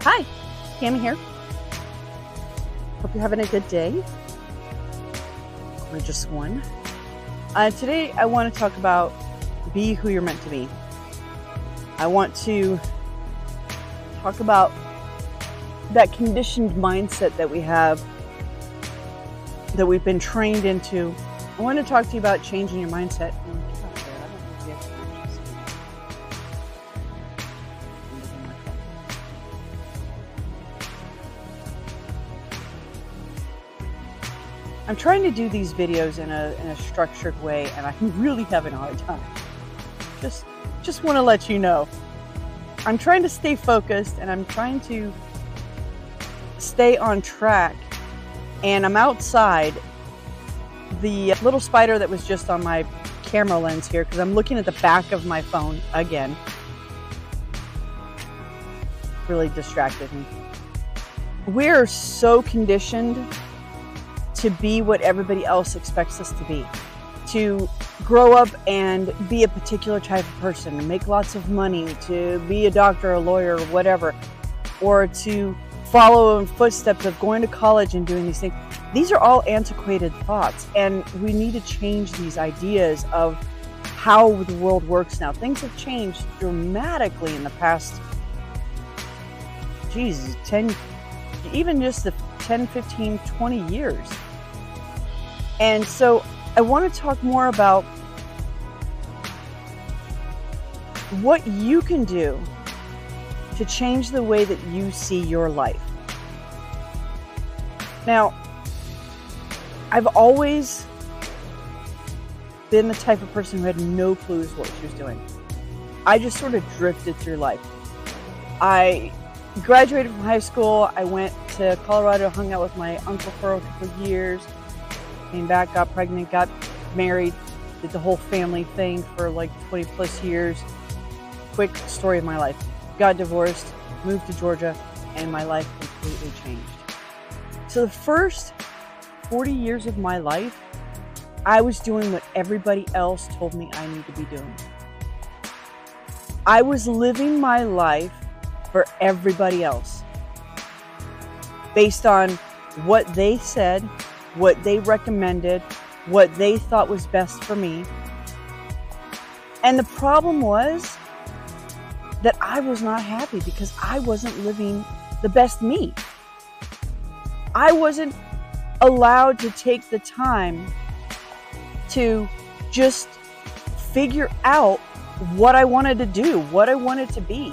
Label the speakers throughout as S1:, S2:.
S1: Hi, Tammy here. Hope you're having a good day, or just one. Today I want to talk about be who you're meant to be. I want to talk about that conditioned mindset that we have, that we've been trained into. I want to talk to you about changing your mindset. I'm trying to do these videos in a structured way, and I'm really having a hard time. Just want to let you know. I'm trying to stay focused, and I'm trying to stay on track, and I'm outside. The little spider that was just on my camera lens here, because I'm looking at the back of my phone again, really distracted me. We're so conditioned to be what everybody else expects us to be, to grow up and be a particular type of person, to make lots of money, to be a doctor, a lawyer, whatever, or to follow in footsteps of going to college and doing these things. These are all antiquated thoughts, and we need to change these ideas of how the world works now. Things have changed dramatically in the past, 10, even just the 10, 15, 20 years. And so I want to talk more about what you can do to change the way that you see your life. Now, I've always been the type of person who had no clues what she was doing. I just sort of drifted through life. I graduated from high school. I went to Colorado, hung out with my uncle for a couple of years, came back, got pregnant, got married, did the whole family thing for like 20 plus years. Quick story of my life. Got divorced, moved to Georgia, and my life completely changed. So the first 40 years of my life, I was doing what everybody else told me I need to be doing. I was living my life for everybody else, based on what they said, what they recommended, what they thought was best for me. And the problem was that I was not happy because I wasn't living the best me. I wasn't allowed to take the time to just figure out what I wanted to do, what I wanted to be.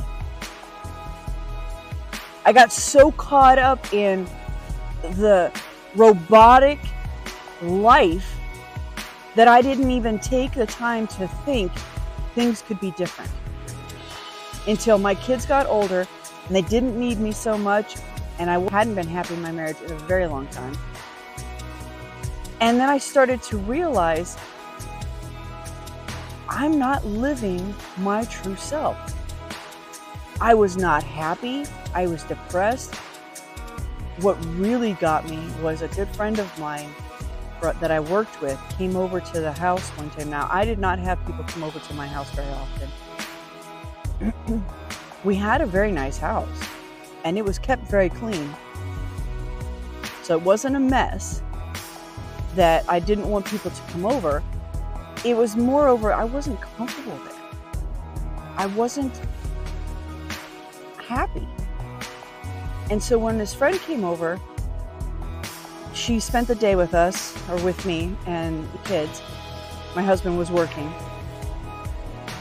S1: I got so caught up in the robotic life that I didn't even take the time to think things could be different. Until my kids got older and they didn't need me so much, and I hadn't been happy in my marriage in a very long time. And then I started to realize I'm not living my true self. I was not happy. I was depressed. What really got me was a good friend of mine that I worked with came over to the house one time. Now, I did not have people come over to my house very often. We had a very nice house, and it was kept very clean. So it wasn't a mess that I didn't want people to come over. It was moreover, I wasn't comfortable there. I wasn't happy. And so when this friend came over, she spent the day with us, or with me and the kids. My husband was working.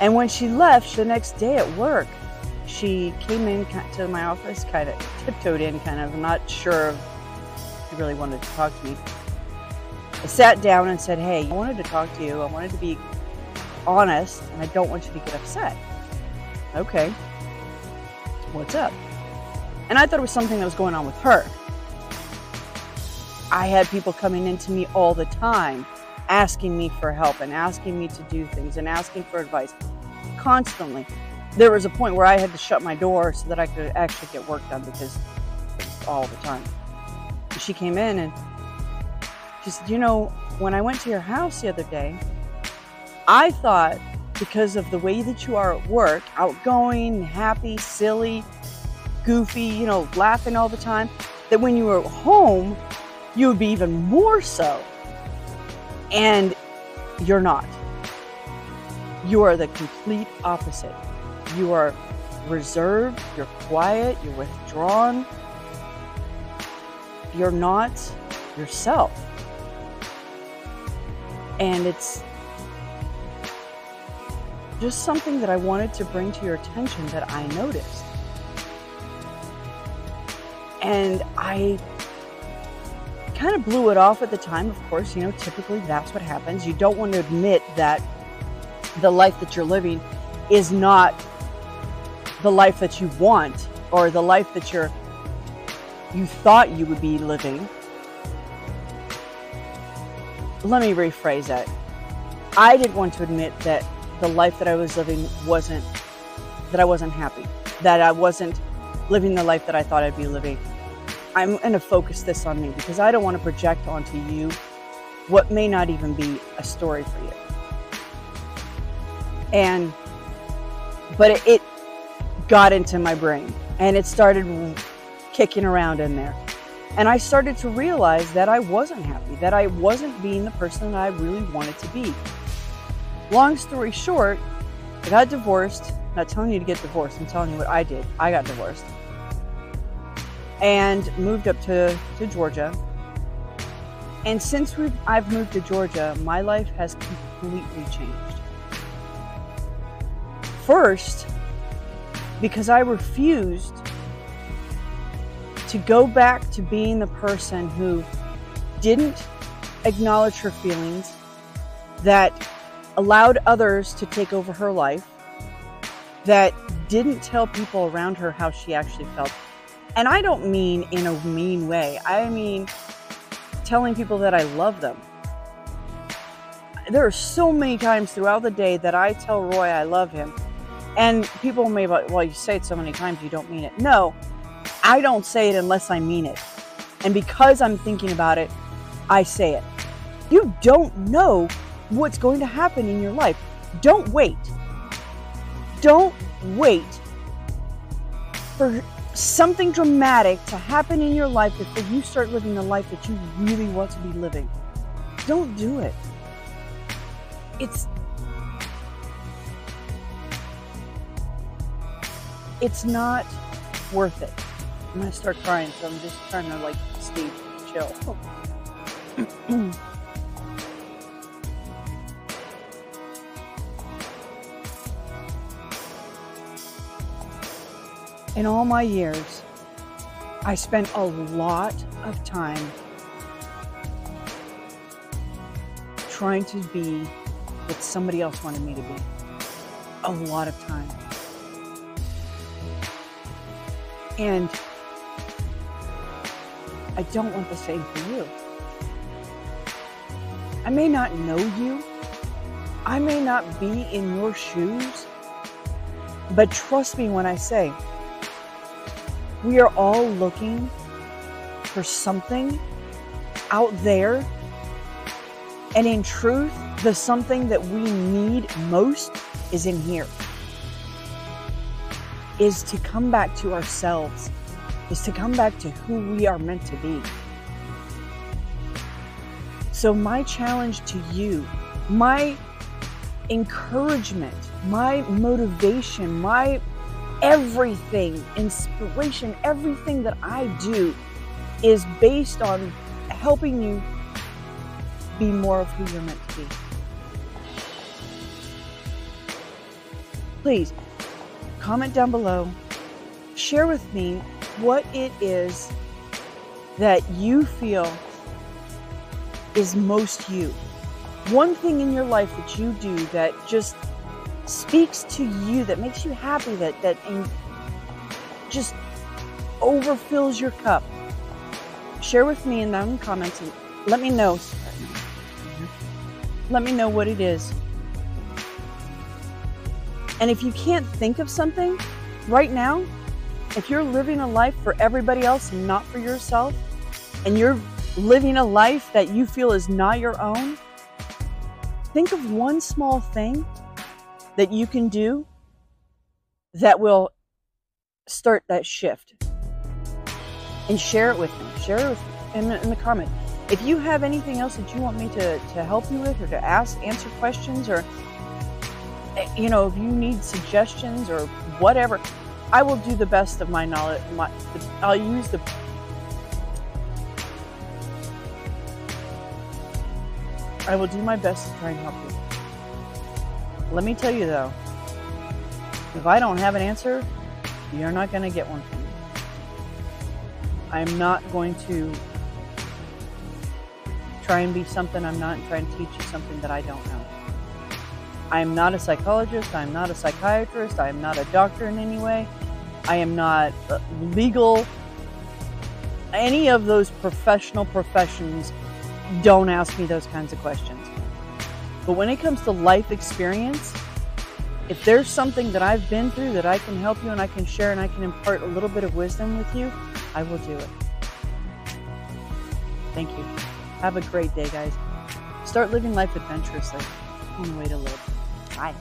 S1: And when she left the next day at work, she came in to my office, kind of tiptoed in, kind of not sure if she really wanted to talk to me. I sat down and said, "Hey, I wanted to talk to you. I wanted to be honest, and I don't want you to get upset." "Okay, what's up?" And I thought it was something that was going on with her. I had people coming into me all the time, asking me for help and asking me to do things and asking for advice constantly. There was a point where I had to shut my door so that I could actually get work done, because it was all the time. She came in and she said, "You know, when I went to your house the other day, I thought because of the way that you are at work, outgoing, happy, silly, goofy, you know, laughing all the time, that when you were home, you would be even more so. And you're not. You are the complete opposite. You are reserved, you're quiet, you're withdrawn. You're not yourself. And it's just something that I wanted to bring to your attention that I noticed. And I kind of blew it off at the time, of course. You know, typically that's what happens. You don't want to admit that the life that you're living is not the life that you want, or the life that you thought you would be living. Let me rephrase that. I didn't want to admit that the life that I was living that I wasn't happy, that I wasn't living the life that I thought I'd be living. I'm going to focus this on me because I don't want to project onto you what may not even be a story for you. But it got into my brain and it started kicking around in there. And I started to realize that I wasn't happy, that I wasn't being the person that I really wanted to be. Long story short, I got divorced. I'm not telling you to get divorced. I'm telling you what I did. I got divorced. And moved up to Georgia. And since I've moved to Georgia, my life has completely changed. First, because I refused to go back to being the person who didn't acknowledge her feelings, that allowed others to take over her life, that didn't tell people around her how she actually felt. And I don't mean in a mean way. I mean telling people that I love them. There are so many times throughout the day that I tell Roy I love him. And people may be like, well, you say it so many times, you don't mean it. No, I don't say it unless I mean it. And because I'm thinking about it, I say it. You don't know what's going to happen in your life. Don't wait. Don't wait for something dramatic to happen in your life before you start living the life that you really want to be living. Don't do it. It's not worth it. I'm gonna start crying, so I'm just trying to like stay chill. In all my years, I spent a lot of time trying to be what somebody else wanted me to be. A lot of time. And I don't want the same for you. I may not know you. I may not be in your shoes. But trust me when I say, we are all looking for something out there. And in truth, the something that we need most is in here. Is to come back to ourselves. Is to come back to who we are meant to be. So my challenge to you, my encouragement, my motivation, my everything, inspiration, everything that I do is based on helping you be more of who you're meant to be. Please comment down below. Share with me what it is that you feel is most you. One thing in your life that you do that just speaks to you, that makes you happy, that just overfills your cup. Share with me in the comments and let me know. Let me know what it is. And if you can't think of something right now, if you're living a life for everybody else and not for yourself, and you're living a life that you feel is not your own, think of one small thing that you can do that will start that shift and share it with me. Share it in the comment. If you have anything else that you want me to help you with, or to answer questions, or if you need suggestions or whatever, I will do the best of my knowledge. I will do my best to try and help you. Let me tell you though, if I don't have an answer, you're not going to get one from me. I'm not going to try and be something I'm not, and try and teach you something that I don't know. I'm not a psychologist. I'm not a psychiatrist. I'm not a doctor in any way. I am not legal. Any of those professional professions, don't ask me those kinds of questions. But when it comes to life experience, if there's something that I've been through that I can help you and I can share and I can impart a little bit of wisdom with you, I will do it. Thank you. Have a great day, guys. Start living life adventurously. One way to live. Bye.